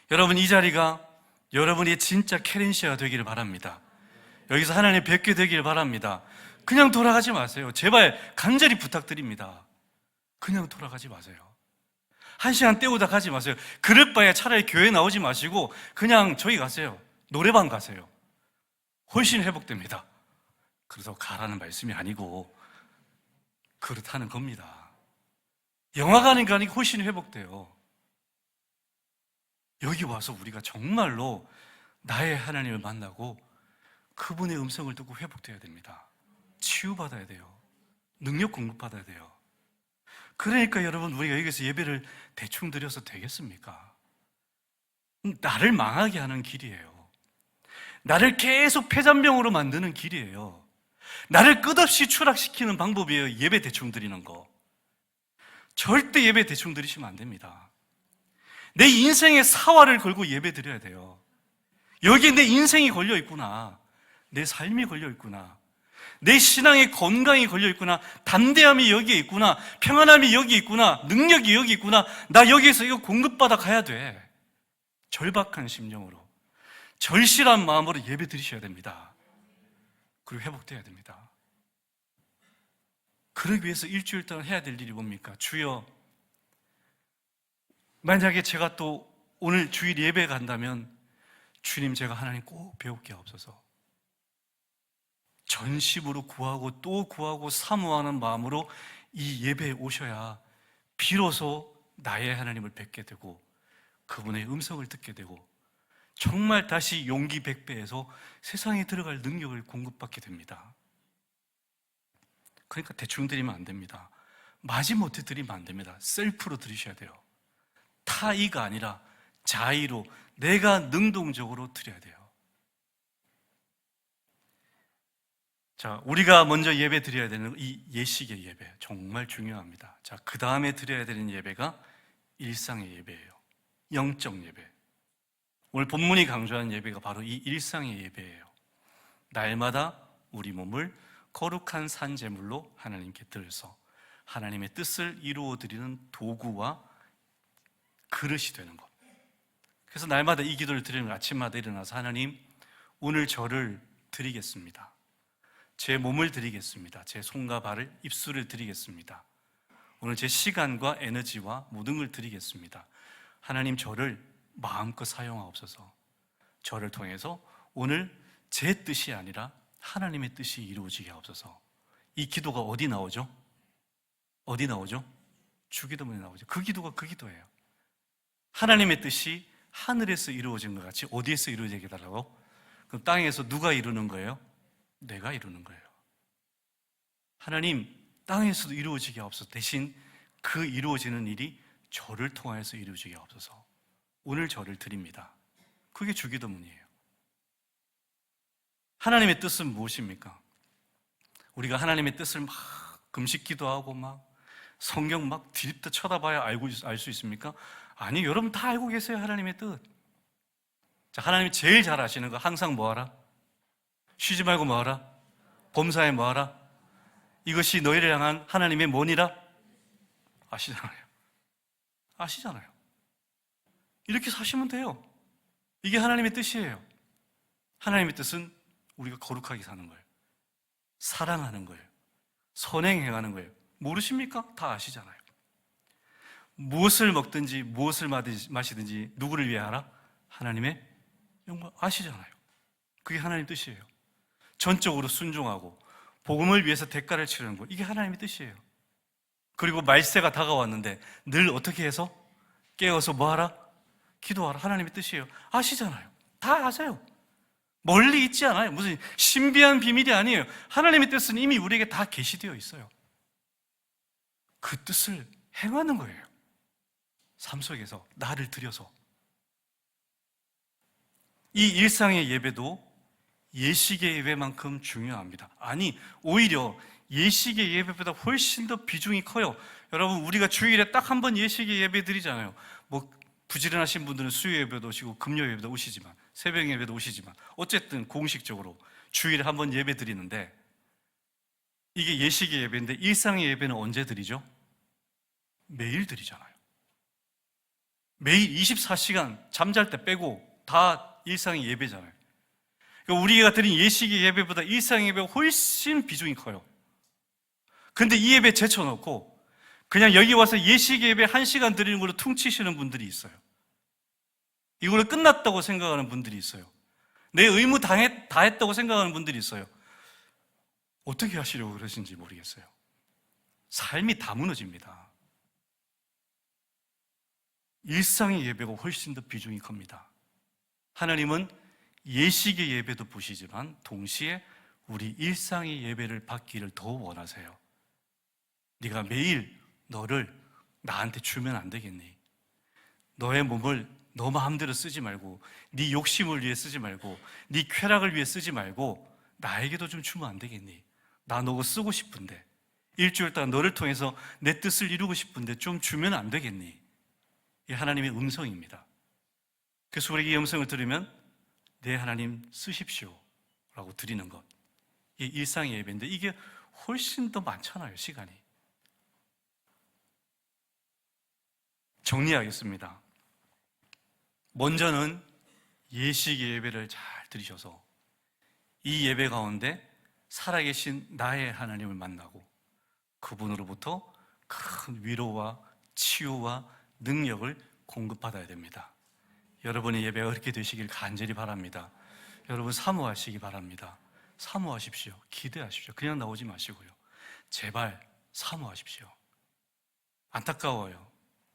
여러분, 이 자리가 여러분이 진짜 케렌시아가 되기를 바랍니다. 여기서 하나님 뵙게 되기를 바랍니다. 그냥 돌아가지 마세요. 제발 간절히 부탁드립니다. 그냥 돌아가지 마세요. 1시간 때우다 가지 마세요. 그럴 바에 차라리 교회 나오지 마시고 그냥 저기 가세요. 노래방 가세요. 훨씬 회복됩니다. 그래서 가라는 말씀이 아니고 그렇다는 겁니다. 영화 가는 게 아니고 훨씬 회복돼요. 여기 와서 우리가 정말로 나의 하나님을 만나고 그분의 음성을 듣고 회복돼야 됩니다. 치유받아야 돼요. 능력 공급받아야 돼요. 그러니까 여러분, 우리가 여기서 예배를 대충 드려서 되겠습니까? 나를 망하게 하는 길이에요. 나를 계속 폐잔병으로 만드는 길이에요. 나를 끝없이 추락시키는 방법이에요. 예배 대충 드리는 거. 절대 예배 대충 드리시면 안 됩니다. 내 인생의 사활을 걸고 예배 드려야 돼요. 여기에 내 인생이 걸려 있구나. 내 삶이 걸려 있구나. 내 신앙의 건강이 걸려 있구나. 담대함이 여기에 있구나. 평안함이 여기 있구나. 능력이 여기 있구나. 나 여기에서 이거 공급받아 가야 돼. 절박한 심령으로, 절실한 마음으로 예배 드리셔야 됩니다. 그리고 회복돼야 됩니다. 그러기 위해서 일주일 동안 해야 될 일이 뭡니까? 주여, 만약에 제가 또 오늘 주일 예배 간다면 주님, 제가 하나님 꼭 배울 게 없어서 전심으로 구하고 또 구하고 사모하는 마음으로 이 예배에 오셔야 비로소 나의 하나님을 뵙게 되고 그분의 음성을 듣게 되고 정말 다시 용기 100배에서 세상에 들어갈 능력을 공급받게 됩니다. 그러니까 대충 드리면 안 됩니다. 마지못해 드리면 안 됩니다. 셀프로 드리셔야 돼요. 타의가 아니라 자의로 내가 능동적으로 드려야 돼요. 자, 우리가 먼저 예배 드려야 되는 이 예식의 예배 정말 중요합니다. 자, 그 다음에 드려야 되는 예배가 일상의 예배예요. 영적 예배. 오늘 본문이 강조하는 예배가 바로 이 일상의 예배예요. 날마다 우리 몸을 거룩한 산제물로 하나님께 드려서 하나님의 뜻을 이루어 드리는 도구와 그릇이 되는 것. 그래서 날마다 이 기도를 드리는 아침마다 일어나서 하나님, 오늘 저를 드리겠습니다. 제 몸을 드리겠습니다. 제 손과 발을, 입술을 드리겠습니다. 오늘 제 시간과 에너지와 모든 걸 드리겠습니다. 하나님, 저를 마음껏 사용하옵소서. 저를 통해서 오늘 제 뜻이 아니라 하나님의 뜻이 이루어지게 하옵소서. 이 기도가 어디 나오죠? 어디 나오죠? 주기도문에 나오죠. 그 기도가 그 기도예요. 하나님의 뜻이 하늘에서 이루어진 것 같이 어디에서 이루어지게 해달라고? 그럼 땅에서 누가 이루는 거예요? 내가 이루는 거예요. 하나님, 땅에서도 이루어지게 하옵소서. 대신 그 이루어지는 일이 저를 통하여서 이루어지게 하옵소서. 오늘 저를 드립니다. 그게 주기도문이에요. 하나님의 뜻은 무엇입니까? 우리가 하나님의 뜻을 막 금식 기도하고 막 성경 막 뒤집다 쳐다봐야 알 수 있습니까? 아니, 여러분 다 알고 계세요. 하나님의 뜻. 자, 하나님이 제일 잘 아시는 거 항상 뭐하라? 쉬지 말고 뭐하라? 범사에 뭐하라? 이것이 너희를 향한 하나님의 뭐니라? 아시잖아요. 아시잖아요. 이렇게 사시면 돼요. 이게 하나님의 뜻이에요. 하나님의 뜻은 우리가 거룩하게 사는 거예요. 사랑하는 거예요. 선행 행하는 거예요. 모르십니까? 다 아시잖아요. 무엇을 먹든지 무엇을 마시든지 누구를 위해 하라? 하나님의 영광 아시잖아요. 그게 하나님 뜻이에요. 전적으로 순종하고 복음을 위해서 대가를 치르는 것, 이게 하나님의 뜻이에요. 그리고 말세가 다가왔는데 늘 어떻게 해서? 깨어서 뭐하라? 기도하라. 하나님의 뜻이에요. 아시잖아요. 다 아세요. 멀리 있지 않아요. 무슨 신비한 비밀이 아니에요. 하나님의 뜻은 이미 우리에게 다 계시되어 있어요. 그 뜻을 행하는 거예요. 삶 속에서 나를 들여서. 이 일상의 예배도 예식의 예배만큼 중요합니다. 아니, 오히려 예식의 예배보다 훨씬 더 비중이 커요. 여러분, 우리가 주일에 딱 한 번 예식의 예배 드리잖아요. 뭐 부지런하신 분들은 수요 예배도 오시고 금요 예배도 오시지만, 새벽 예배도 오시지만, 어쨌든 공식적으로 주일에 한 번 예배 드리는데, 이게 예식의 예배인데 일상의 예배는 언제 드리죠? 매일 드리잖아요. 매일 24시간 잠잘 때 빼고 다 일상의 예배잖아요. 그러니까 우리가 드린 예식의 예배보다 일상의 예배가 훨씬 비중이 커요. 근데 이 예배 제쳐놓고 그냥 여기 와서 예식의 예배 1시간 드리는 걸로 퉁치시는 분들이 있어요. 이걸로 끝났다고 생각하는 분들이 있어요. 내 의무 다 했다고 생각하는 분들이 있어요. 어떻게 하시려고 그러신지 모르겠어요. 삶이 다 무너집니다. 일상의 예배가 훨씬 더 비중이 큽니다. 하나님은 예식의 예배도 보시지만 동시에 우리 일상의 예배를 받기를 더 원하세요. 네가 매일 너를 나한테 주면 안 되겠니? 너의 몸을 너 마음대로 쓰지 말고, 네 욕심을 위해 쓰지 말고, 네 쾌락을 위해 쓰지 말고 나에게도 좀 주면 안 되겠니? 나 너가 쓰고 싶은데, 일주일 동안 너를 통해서 내 뜻을 이루고 싶은데 좀 주면 안 되겠니? 이 하나님의 음성입니다. 그래서 우리가 이 음성을 들으면 네, 하나님 쓰십시오 라고 드리는 것, 이 일상의 예배인데 이게 훨씬 더 많잖아요, 시간이. 정리하겠습니다. 먼저는 예식의 예배를 잘 드리셔서 이 예배 가운데 살아계신 나의 하나님을 만나고 그분으로부터 큰 위로와 치유와 능력을 공급받아야 됩니다. 여러분의 예배가 그렇게 되시길 간절히 바랍니다. 여러분 사모하시기 바랍니다. 사모하십시오. 기대하십시오. 그냥 나오지 마시고요. 제발 사모하십시오. 안타까워요.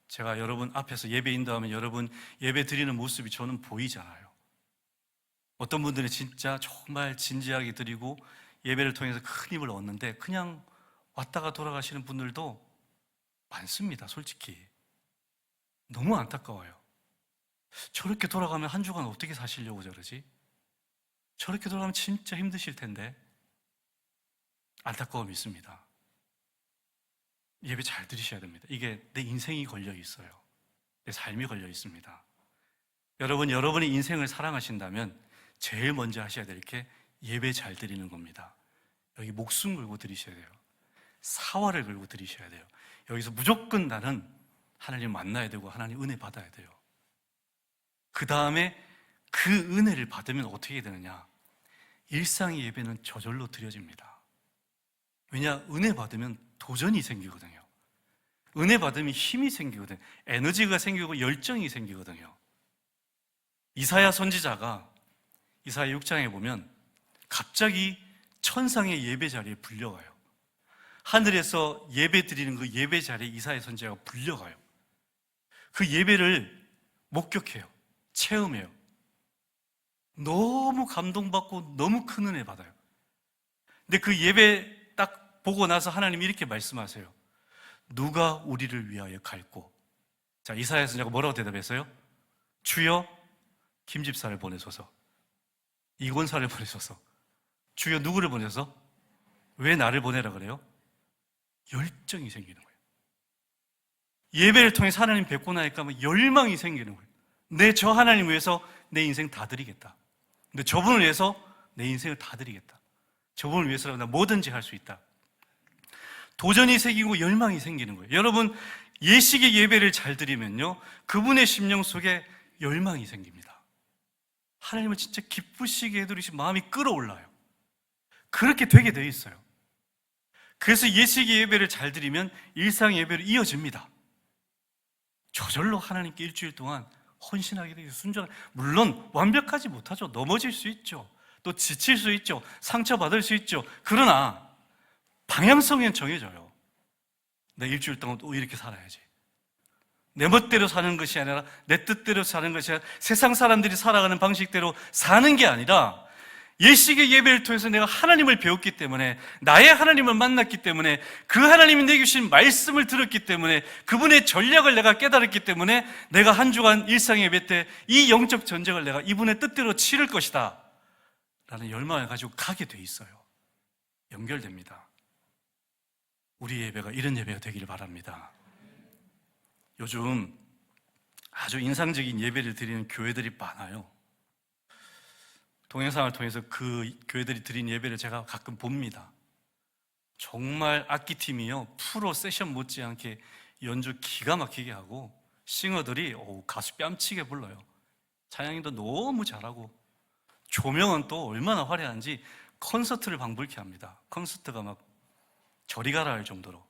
제가 여러분 앞에서 예배 인도하면 여러분 예배 드리는 모습이 저는 보이잖아요. 어떤 분들은 진짜 정말 진지하게 드리고 예배를 통해서 큰 힘을 얻는데 그냥 왔다가 돌아가시는 분들도 많습니다. 솔직히 너무 안타까워요. 저렇게 돌아가면 한 주간 어떻게 사시려고 저러지? 저렇게 돌아가면 진짜 힘드실 텐데. 안타까움이 있습니다. 예배 잘 드리셔야 됩니다. 이게 내 인생이 걸려 있어요. 내 삶이 걸려 있습니다. 여러분, 여러분의 인생을 사랑하신다면 제일 먼저 하셔야 될 게 예배 잘 드리는 겁니다. 여기 목숨 걸고 드리셔야 돼요. 사활을 걸고 드리셔야 돼요. 여기서 무조건 나는 하나님 만나야 되고 하나님 은혜 받아야 돼요. 그 다음에 그 은혜를 받으면 어떻게 되느냐? 일상의 예배는 저절로 드려집니다. 왜냐? 은혜 받으면 도전이 생기거든요. 은혜 받으면 힘이 생기거든요. 에너지가 생기고 열정이 생기거든요. 이사야 선지자가 이사야 6장에 보면 갑자기 천상의 예배 자리에 불려가요. 하늘에서 예배 드리는 그 예배 자리에 이사야 선지자가 불려가요. 그 예배를 목격해요. 체험해요. 너무 감동받고 너무 큰 은혜 받아요. 근데 그 예배 딱 보고 나서 하나님이 이렇게 말씀하세요. 누가 우리를 위하여 갈고? 자, 이사야 선지자가 뭐라고 대답했어요? 주여 김집사를 보내소서, 이권사를 보내소서. 주여 누구를 보내서? 왜 나를 보내라 그래요? 열정이 생기는 거예요. 예배를 통해서 하나님 뵙고 나니까 열망이 생기는 거예요. 저 하나님 위해서 내 인생 다 드리겠다. 근데 저분을 위해서 내 인생을 다 드리겠다. 저분을 위해서라도 나 뭐든지 할 수 있다. 도전이 생기고 열망이 생기는 거예요. 여러분, 예식의 예배를 잘 드리면요, 그분의 심령 속에 열망이 생깁니다. 하나님을 진짜 기쁘시게 해드리신 마음이 끌어올라요. 그렇게 되게 돼 있어요. 그래서 예식의 예배를 잘 드리면 일상 예배로 이어집니다. 저절로 하나님께 일주일 동안 헌신하게 되고 순전하게, 물론 완벽하지 못하죠. 넘어질 수 있죠. 또 지칠 수 있죠. 상처받을 수 있죠. 그러나 방향성은 정해져요. 내 일주일 동안 또 이렇게 살아야지. 내 멋대로 사는 것이 아니라 내 뜻대로 사는 것이 아니라 세상 사람들이 살아가는 방식대로 사는 게 아니라 예식의 예배를 통해서 내가 하나님을 배웠기 때문에, 나의 하나님을 만났기 때문에, 그 하나님이 내게 주신 말씀을 들었기 때문에, 그분의 전략을 내가 깨달았기 때문에 내가 한 주간 일상의 예배 때 이 영적 전쟁을 내가 이분의 뜻대로 치를 것이다 라는 열망을 가지고 가게 돼 있어요. 연결됩니다. 우리 예배가 이런 예배가 되기를 바랍니다. 요즘 아주 인상적인 예배를 드리는 교회들이 많아요. 동영상을 통해서 그 교회들이 드린 예배를 제가 가끔 봅니다. 정말 악기팀이요, 프로 세션 못지않게 연주 기가 막히게 하고, 싱어들이 가수 뺨치게 불러요. 찬양도 너무 잘하고, 조명은 또 얼마나 화려한지 콘서트를 방불케 합니다. 콘서트가 막 저리 가라 할 정도로.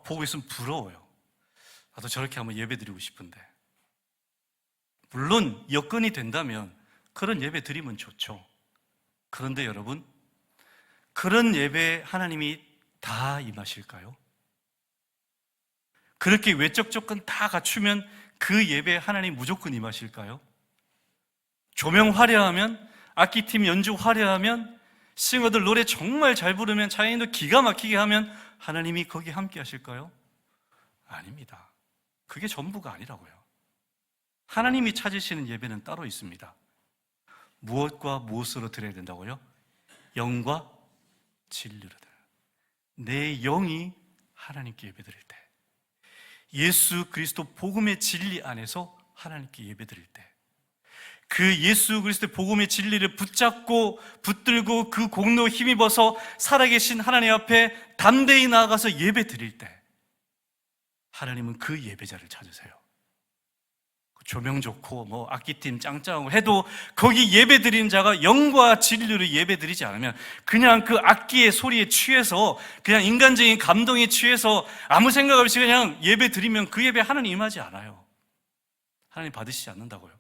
보고 있으면 부러워요. 나도 저렇게 한번 예배 드리고 싶은데. 물론 여건이 된다면 그런 예배 드리면 좋죠. 그런데 여러분, 그런 예배에 하나님이 다 임하실까요? 그렇게 외적 조건 다 갖추면 그 예배에 하나님 무조건 임하실까요? 조명 화려하면, 악기팀 연주 화려하면, 싱어들 노래 정말 잘 부르면, 찬양도 기가 막히게 하면 하나님이 거기 함께 하실까요? 아닙니다. 그게 전부가 아니라고요. 하나님이 찾으시는 예배는 따로 있습니다. 무엇과 무엇으로 드려야 된다고요? 영과 진리로 드려요. 내 영이 하나님께 예배드릴 때, 예수 그리스도 복음의 진리 안에서 하나님께 예배드릴 때, 그 예수 그리스도의 복음의 진리를 붙잡고 붙들고 그 공로에 힘입어서 살아계신 하나님 앞에 담대히 나아가서 예배드릴 때, 하나님은 그 예배자를 찾으세요. 조명 좋고 악기팀 짱짱하고 해도 거기 예배드리는 자가 영과 진리로 예배드리지 않으면, 그냥 그 악기의 소리에 취해서, 그냥 인간적인 감동에 취해서 아무 생각 없이 그냥 예배드리면 그 예배 하나님 임하지 않아요. 하나님 받으시지 않는다고요.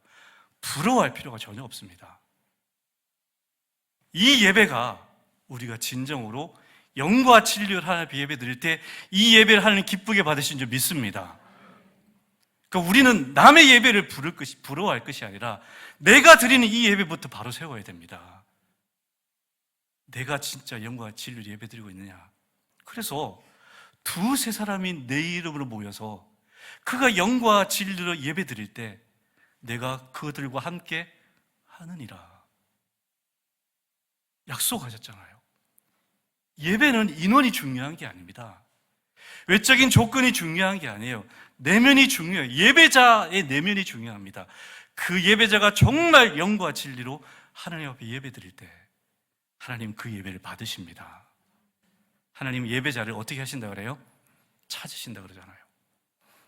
부러워할 필요가 전혀 없습니다. 이 예배가 우리가 진정으로 영과 진리로 하나님 앞에 예배드릴 때 이 예배를 하나님 기쁘게 받으신 줄 믿습니다. 그러니까 우리는 남의 예배를 부러워할 것이 아니라 내가 드리는 이 예배부터 바로 세워야 됩니다. 내가 진짜 영과 진리로 예배드리고 있느냐. 그래서 두세 사람이 내 이름으로 모여서 그가 영과 진리로 예배드릴 때 내가 그들과 함께 하느니라 약속하셨잖아요. 예배는 인원이 중요한 게 아닙니다. 외적인 조건이 중요한 게 아니에요. 내면이 중요해요. 예배자의 내면이 중요합니다. 그 예배자가 정말 영과 진리로 하나님 앞에 예배 드릴 때 하나님 그 예배를 받으십니다. 하나님 예배자를 어떻게 하신다 그래요? 찾으신다 그러잖아요.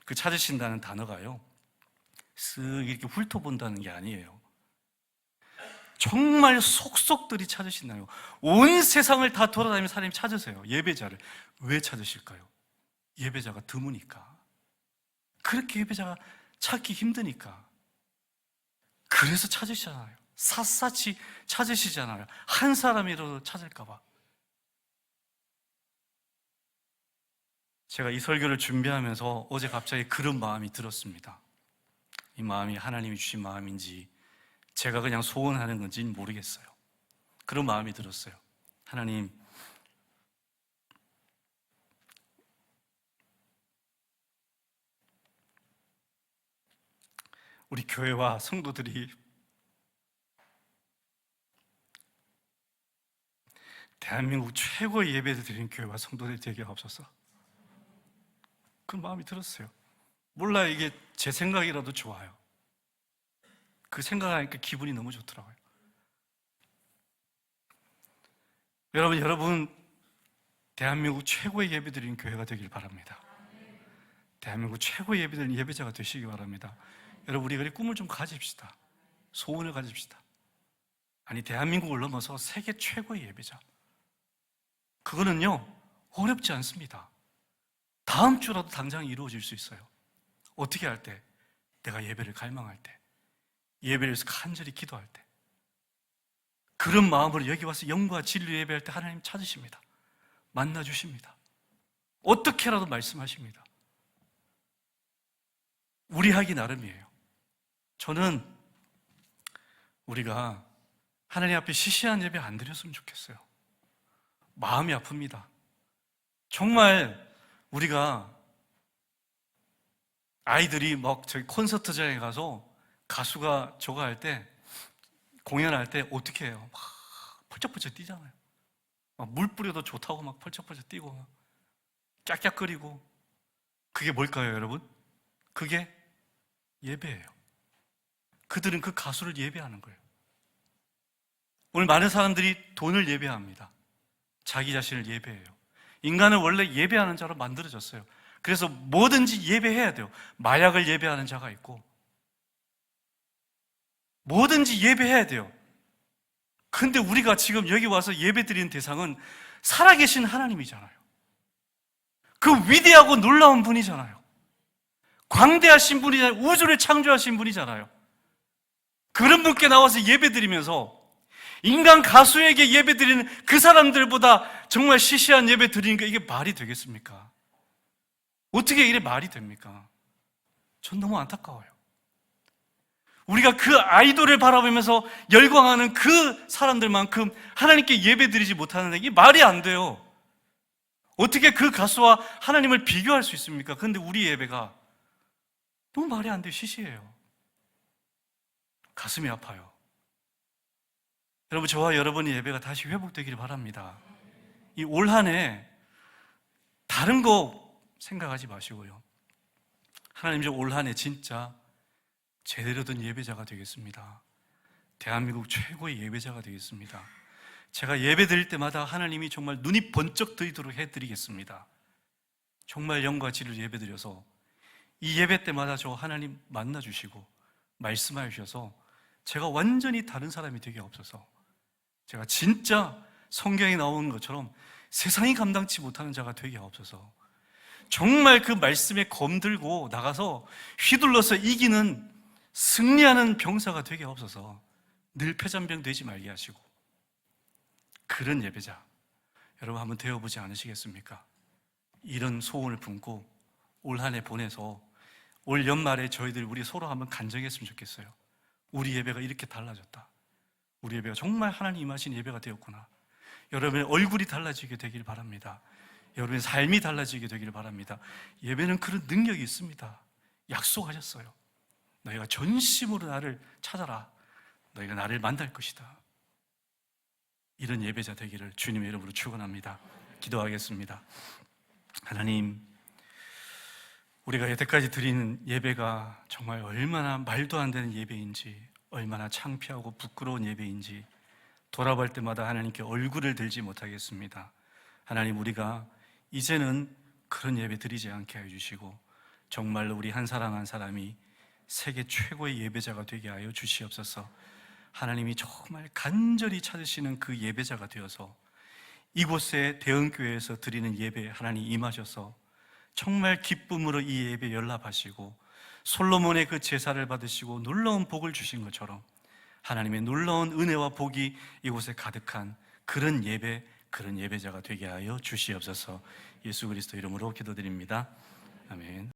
그 찾으신다는 단어가요, 쓱 이렇게 훑어본다는 게 아니에요. 정말 속속들이 찾으신다요. 온 세상을 다 돌아다니면서 하나님 찾으세요. 예배자를. 왜 찾으실까요? 예배자가 드무니까. 그렇게 예배자가 찾기 힘드니까. 그래서 찾으시잖아요. 샅샅이 찾으시잖아요. 한 사람이라도 찾을까 봐. 제가 이 설교를 준비하면서 어제 갑자기 그런 마음이 들었습니다. 이 마음이 하나님이 주신 마음인지 제가 그냥 소원하는 건지는 모르겠어요. 그런 마음이 들었어요. 하나님, 우리 교회와 성도들이 대한민국 최고의 예배를 드리는 교회와 성도들이 되게 없어서 그런 마음이 들었어요. 몰라, 이게 제 생각이라도 좋아요. 그 생각하니까 기분이 너무 좋더라고요. 여러분 대한민국 최고의 예배드리는 교회가 되길 바랍니다. 대한민국 최고의 예배드리는 예배자가 되시기 바랍니다. 여러분, 우리 그리 꿈을 좀 가집시다. 소원을 가집시다. 아니, 대한민국을 넘어서 세계 최고의 예배자. 그거는요, 어렵지 않습니다. 다음 주라도 당장 이루어질 수 있어요. 어떻게 할 때? 내가 예배를 갈망할 때, 예배를 위해서 간절히 기도할 때. 그런 마음으로 여기 와서 영과 진리 예배할 때 하나님 찾으십니다. 만나주십니다. 어떻게라도 말씀하십니다. 우리 하기 나름이에요. 저는 우리가 하나님 앞에 시시한 예배 안 드렸으면 좋겠어요. 마음이 아픕니다. 정말 우리가 아이들이 막 저기 콘서트장에 가서 가수가 저거 할 때, 공연할 때 어떻게 해요? 막 펄쩍펄쩍 뛰잖아요. 막 물 뿌려도 좋다고 막 펄쩍펄쩍 뛰고 막 깍깍거리고. 그게 뭘까요, 여러분? 그게 예배예요. 그들은 그 가수를 예배하는 거예요. 오늘 많은 사람들이 돈을 예배합니다. 자기 자신을 예배해요. 인간은 원래 예배하는 자로 만들어졌어요. 그래서 뭐든지 예배해야 돼요. 마약을 예배하는 자가 있고 뭐든지 예배해야 돼요. 근데 우리가 지금 여기 와서 예배 드리는 대상은 살아계신 하나님이잖아요. 그 위대하고 놀라운 분이잖아요. 광대하신 분이잖아요. 우주를 창조하신 분이잖아요. 그런 분께 나와서 예배 드리면서 인간 가수에게 예배 드리는 그 사람들보다 정말 시시한 예배 드리니까 이게 말이 되겠습니까? 어떻게 이래 말이 됩니까? 전 너무 안타까워요. 우리가 그 아이돌을 바라보면서 열광하는 그 사람들만큼 하나님께 예배 드리지 못하는데 이게 말이 안 돼요. 어떻게 그 가수와 하나님을 비교할 수 있습니까? 그런데 우리 예배가 너무 말이 안 돼요. 시시해요. 가슴이 아파요. 여러분, 저와 여러분의 예배가 다시 회복되기를 바랍니다. 이 올 한 해 다른 거 생각하지 마시고요. 하나님, 저 올 한 해 진짜 제대로 된 예배자가 되겠습니다. 대한민국 최고의 예배자가 되겠습니다. 제가 예배 드릴 때마다 하나님이 정말 눈이 번쩍 뜨이도록 해드리겠습니다. 정말 영과 진리를 예배 드려서 이 예배 때마다 저 하나님 만나주시고 말씀하여 주셔서 제가 완전히 다른 사람이 되게 없어서 제가 진짜 성경에 나오는 것처럼 세상이 감당치 못하는 자가 되게 없어서 정말 그 말씀에 검들고 나가서 휘둘러서 이기는 승리하는 병사가 되게 없어서 늘 패잔병 되지 말게 하시고 그런 예배자 여러분 한번 되어보지 않으시겠습니까? 이런 소원을 품고 올 한 해 보내서 올 연말에 저희들 우리 서로 한번 간증했으면 좋겠어요. 우리 예배가 이렇게 달라졌다. 우리 예배가 정말 하나님 임하신 예배가 되었구나. 여러분의 얼굴이 달라지게 되길 바랍니다. 여러분의 삶이 달라지게 되길 바랍니다. 예배는 그런 능력이 있습니다. 약속하셨어요. 너희가 전심으로 나를 찾아라. 너희가 나를 만날 것이다. 이런 예배자 되기를 주님의 이름으로 축원합니다. 기도하겠습니다. 하나님, 우리가 여태까지 드리는 예배가 정말 얼마나 말도 안 되는 예배인지, 얼마나 창피하고 부끄러운 예배인지 돌아볼 때마다 하나님께 얼굴을 들지 못하겠습니다. 하나님, 우리가 이제는 그런 예배 드리지 않게 해주시고 정말로 우리 한 사람 한 사람이 세계 최고의 예배자가 되게 하여 주시옵소서. 하나님이 정말 간절히 찾으시는 그 예배자가 되어서 이곳에 대흥교회에서 드리는 예배에 하나님 임하셔서 정말 기쁨으로 이 예배 연락하시고 솔로몬의 그 제사를 받으시고 놀라운 복을 주신 것처럼 하나님의 놀라운 은혜와 복이 이곳에 가득한 그런 예배, 그런 예배자가 되게 하여 주시옵소서. 예수 그리스도 이름으로 기도드립니다. 아멘.